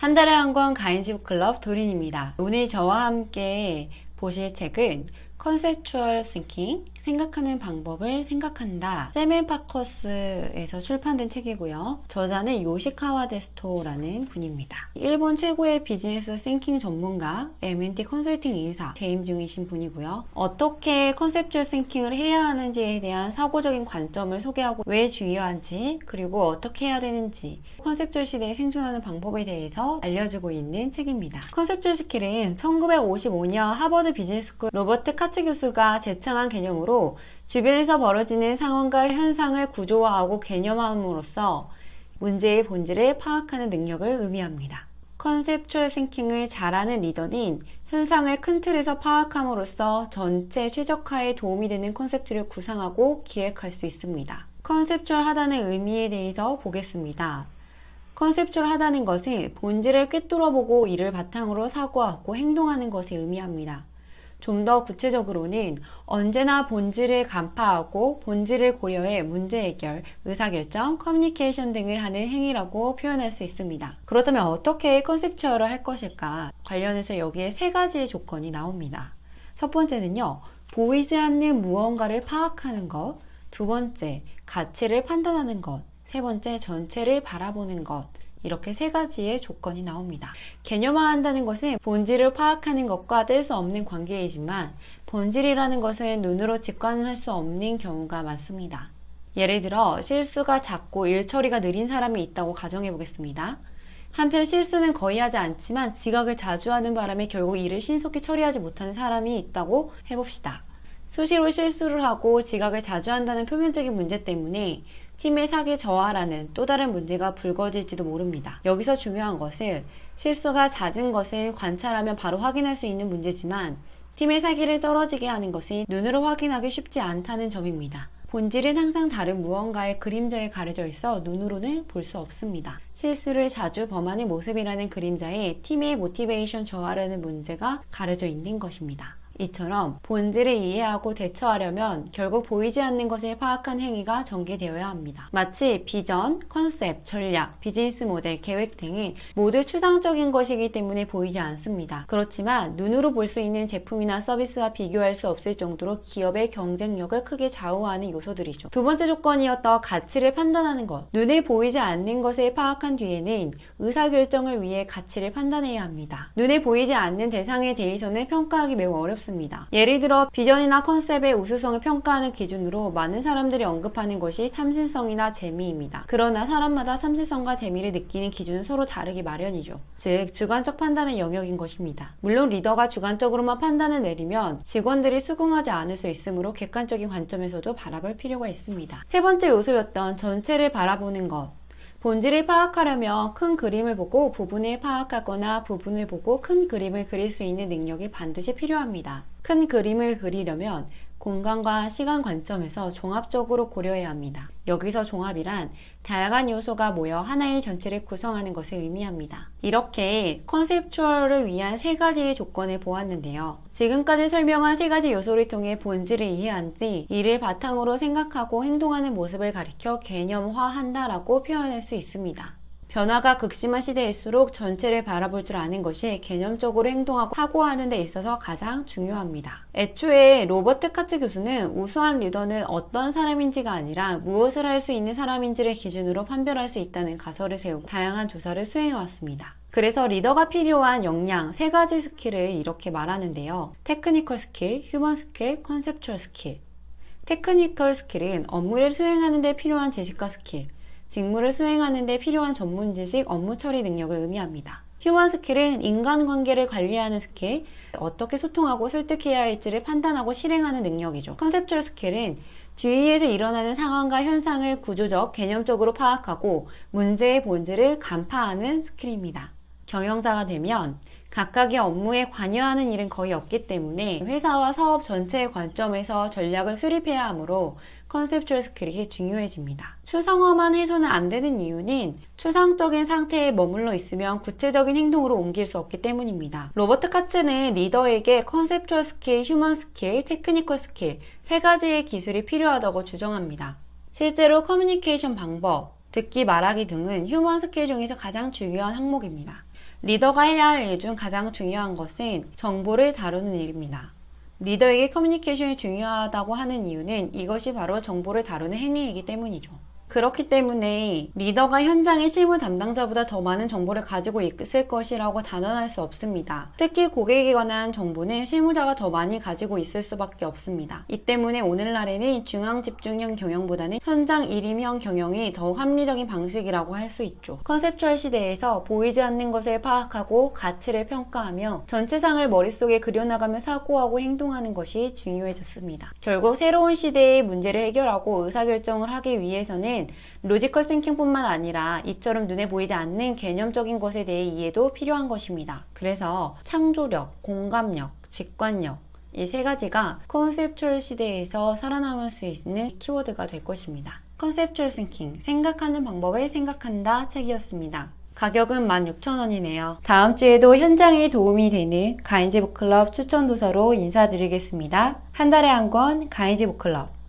한 달에 한 권 가인지 클럽 도린입니다. 오늘 저와 함께 보실 책은 컨셉추얼 싱킹, 생각하는 방법을 생각한다. 세멘 파커스에서 출판된 책이고요. 저자는 요시카와 데스토라는 분입니다. 일본 최고의 비즈니스 싱킹 전문가, M&T 컨설팅 이사 재임 중이신 분이고요. 어떻게 컨셉추얼 싱킹을 해야 하는지에 대한 사고적인 관점을 소개하고 왜 중요한지, 그리고 어떻게 해야 되는지, 컨셉추얼 시대에 생존하는 방법에 대해서 알려주고 있는 책입니다. 컨셉추얼 스킬은 1955년 하버드 비즈니스스쿨 로버트 카츠 교수가 제창한 개념으로 주변에서 벌어지는 상황과 현상을 구조화하고 개념함으로써 문제의 본질을 파악하는 능력을 의미합니다. 컨셉추얼 싱킹을 잘하는 리더는 현상을 큰 틀에서 파악함으로써 전체 최적화에 도움이 되는 컨셉트를 구상하고 기획할 수 있습니다. 컨셉추얼하다는 의미에 대해서 보겠습니다. 컨셉추얼하다는 것은 본질을 꿰뚫어보고 이를 바탕으로 사고하고 행동하는 것을 의미합니다. 좀 더 구체적으로는 언제나 본질을 간파하고 본질을 고려해 문제 해결, 의사결정, 커뮤니케이션 등을 하는 행위라고 표현할 수 있습니다. 그렇다면 어떻게 컨셉추얼을 할 것일까? 관련해서 여기에 세 가지의 조건이 나옵니다. 첫 번째는요, 보이지 않는 무언가를 파악하는 것. 두 번째, 가치를 판단하는 것. 세 번째, 전체를 바라보는 것. 이렇게 세 가지의 조건이 나옵니다. 개념화한다는 것은 본질을 파악하는 것과 뗄 수 없는 관계이지만 본질이라는 것은 눈으로 직관할 수 없는 경우가 많습니다. 예를 들어 실수가 잦고 일 처리가 느린 사람이 있다고 가정해 보겠습니다. 한편 실수는 거의 하지 않지만 지각을 자주 하는 바람에 결국 일을 신속히 처리하지 못하는 사람이 있다고 해봅시다. 수시로 실수를 하고 지각을 자주 한다는 표면적인 문제 때문에 팀의 사기 저하라는 또 다른 문제가 불거질지도 모릅니다. 여기서 중요한 것은 실수가 잦은 것은 관찰하면 바로 확인할 수 있는 문제지만 팀의 사기를 떨어지게 하는 것이 눈으로 확인하기 쉽지 않다는 점입니다. 본질은 항상 다른 무언가의 그림자에 가려져 있어 눈으로는 볼 수 없습니다. 실수를 자주 범하는 모습이라는 그림자에 팀의 모티베이션 저하라는 문제가 가려져 있는 것입니다. 이처럼 본질을 이해하고 대처하려면 결국 보이지 않는 것을 파악한 행위가 전개되어야 합니다. 마치 비전, 컨셉, 전략, 비즈니스 모델, 계획 등은 모두 추상적인 것이기 때문에 보이지 않습니다. 그렇지만 눈으로 볼 수 있는 제품이나 서비스와 비교할 수 없을 정도로 기업의 경쟁력을 크게 좌우하는 요소들이죠. 두 번째 조건이었던 가치를 판단하는 것. 눈에 보이지 않는 것을 파악한 뒤에는 의사결정을 위해 가치를 판단해야 합니다. 눈에 보이지 않는 대상에 대해서는 평가하기 매우 어렵습니다. 예를 들어 비전이나 컨셉의 우수성을 평가하는 기준으로 많은 사람들이 언급하는 것이 참신성이나 재미입니다. 그러나 사람마다 참신성과 재미를 느끼는 기준은 서로 다르기 마련이죠. 즉 주관적 판단의 영역인 것입니다. 물론 리더가 주관적으로만 판단을 내리면 직원들이 수긍하지 않을 수 있으므로 객관적인 관점에서도 바라볼 필요가 있습니다. 세 번째 요소였던 전체를 바라보는 것. 본질을 파악하려면 큰 그림을 보고 부분을 파악하거나 부분을 보고 큰 그림을 그릴 수 있는 능력이 반드시 필요합니다. 큰 그림을 그리려면 공간과 시간 관점에서 종합적으로 고려해야 합니다. 여기서 종합이란 다양한 요소가 모여 하나의 전체를 구성하는 것을 의미합니다. 이렇게 컨셉추얼을 위한 세 가지의 조건을 보았는데요. 지금까지 설명한 세 가지 요소를 통해 본질을 이해한 뒤 이를 바탕으로 생각하고 행동하는 모습을 가리켜 개념화한다라고 표현할 수 있습니다. 변화가 극심한 시대일수록 전체를 바라볼 줄 아는 것이 개념적으로 행동하고 사고하는 데 있어서 가장 중요합니다. 애초에 로버트 카츠 교수는 우수한 리더는 어떤 사람인지가 아니라 무엇을 할 수 있는 사람인지를 기준으로 판별할 수 있다는 가설을 세우고 다양한 조사를 수행해왔습니다. 그래서 리더가 필요한 역량 세 가지 스킬을 이렇게 말하는데요. 테크니컬 스킬, 휴먼 스킬, 컨셉추얼 스킬. 테크니컬 스킬은 업무를 수행하는 데 필요한 지식과 스킬, 직무를 수행하는 데 필요한 전문 지식, 업무 처리 능력을 의미합니다. 휴먼 스킬은 인간관계를 관리하는 스킬, 어떻게 소통하고 설득해야 할지를 판단하고 실행하는 능력이죠. 컨셉추얼 스킬은 주위에서 일어나는 상황과 현상을 구조적, 개념적으로 파악하고 문제의 본질을 간파하는 스킬입니다. 경영자가 되면 각각의 업무에 관여하는 일은 거의 없기 때문에 회사와 사업 전체의 관점에서 전략을 수립해야 하므로 컨셉추얼 스킬이 중요해집니다. 추상화만 해서는 안 되는 이유는 추상적인 상태에 머물러 있으면 구체적인 행동으로 옮길 수 없기 때문입니다. 로버트 카츠는 리더에게 컨셉추얼 스킬, 휴먼 스킬, 테크니컬 스킬 세 가지의 기술이 필요하다고 주장합니다. 실제로 커뮤니케이션 방법, 듣기 말하기 등은 휴먼 스킬 중에서 가장 중요한 항목입니다. 리더가 해야 할 일 중 가장 중요한 것은 정보를 다루는 일입니다. 리더에게 커뮤니케이션이 중요하다고 하는 이유는 이것이 바로 정보를 다루는 행위이기 때문이죠. 그렇기 때문에 리더가 현장의 실무 담당자보다 더 많은 정보를 가지고 있을 것이라고 단언할 수 없습니다. 특히 고객에 관한 정보는 실무자가 더 많이 가지고 있을 수밖에 없습니다. 이 때문에 오늘날에는 중앙 집중형 경영보다는 현장 일임형 경영이 더욱 합리적인 방식이라고 할 수 있죠. 컨셉추얼 시대에서 보이지 않는 것을 파악하고 가치를 평가하며 전체상을 머릿속에 그려나가며 사고하고 행동하는 것이 중요해졌습니다. 결국 새로운 시대의 문제를 해결하고 의사결정을 하기 위해서는 로지컬 싱킹뿐만 아니라 이처럼 눈에 보이지 않는 개념적인 것에 대해 이해도 필요한 것입니다. 그래서 창조력, 공감력, 직관력 이 세 가지가 컨셉추얼 시대에서 살아남을 수 있는 키워드가 될 것입니다. 컨셉추얼 싱킹, 생각하는 방법을 생각한다 책이었습니다. 가격은 16,000원이네요. 다음 주에도 현장에 도움이 되는 가인즈 북클럽 추천 도서로 인사드리겠습니다. 한 달에 한 권 가인즈 북클럽.